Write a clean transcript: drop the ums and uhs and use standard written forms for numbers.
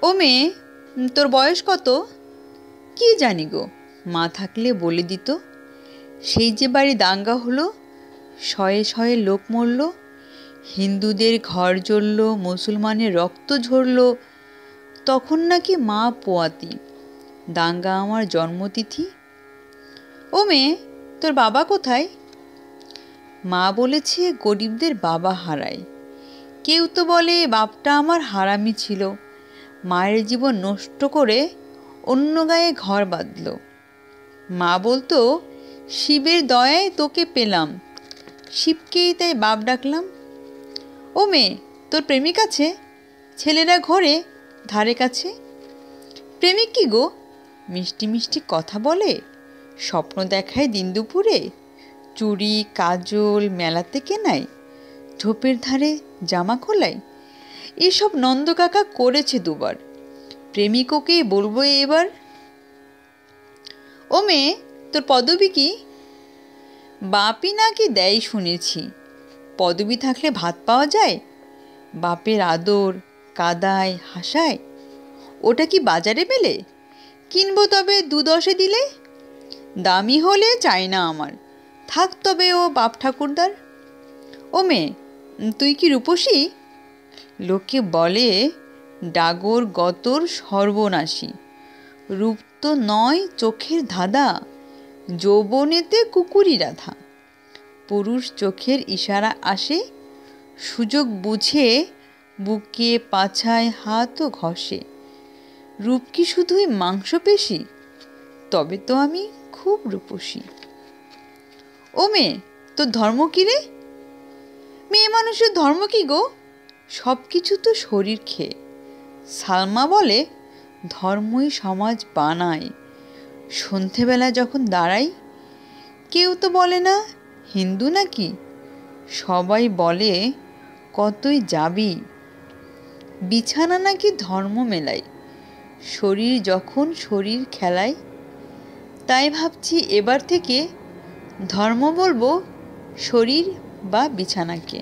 ও মেয়ে, তোর বয়স কত? কি জানি গো, মা থাকলে বলে দিত। সেই যে বাড়ি দাঙ্গা হলো, শয়ে শয়ে লোক মরল, হিন্দুদের ঘর জ্বলল, মুসলমানের রক্ত ঝরল, তখন নাকি মা পোয়াতি। দাঙ্গা আমার জন্মতিথি। ও মেয়ে, তোর বাবা কোথায়? মা বলেছে গরিবদের বাবা হারায়। কেউ তো বলে বাপটা আমার হারামি ছিল, মায়ের জীবন নষ্ট করে অন্য গায়ে ঘর বাঁধল। মা বলতো শিবের দয়ায় তোকে পেলাম, শিবকেই তাই বাপ ডাকলাম। ও মেয়ে, তোর প্রেমিক আছে? ছেলেরা ঘরে ধারে কাছে। প্রেমিক কি গো? মিষ্টি মিষ্টি কথা বলে, স্বপ্ন দেখায় দিন দুপুরে, চুড়ি কাজল মেলাতে কেনায়, ঝোপের ধারে জামা খোলায়। এসব নন্দকাকা করেছে দুবার, প্রেমিক ওকেই বলবো এবার। ও মেয়ে, তোর পদবী কি? বাপই নাকি দেয় শুনেছি। পদবী থাকলে ভাত পাওয়া যায়? বাপের আদর কাদায় হাসায়, ওটা কি বাজারে পেলে? কিনবো তবে 2-10 দিলে। দামি হলে চাই না আমার, থাক তবে ও বাপ ঠাকুরদার। ও মেয়ে, তুই কি রূপসী? লোকে বলে ডাগর গতর সর্বনাশী, রূপ তো নয় চোখের ধাঁধা, যৌবনেতে কুকুরি রাধা। পুরুষ চোখের ইশারা আসে, সুযোগ বুঝে বুকে পাছায় হাতও ঘষে। রূপ কি শুধুই মাংসপেশি? তবে তো আমি খুব রূপসী। ও মেয়ে, তোর ধর্ম কী রে? মেয়ে মানুষের ধর্ম কি গো? সব কিছু তো শরীর খেয়ে। সালমা বলে ধর্মই সমাজ বানায়। সন্ধেবেলা যখন দাঁড়াই, কেউ তো বলে না হিন্দু নাকি, সবাই বলে কতই যাবি। বিছানা নাকি ধর্ম মেলায়, শরীর যখন শরীর খেলায়। তাই ভাবছি এবার থেকে ধর্ম বলবো শরীর বা বিছানাকে।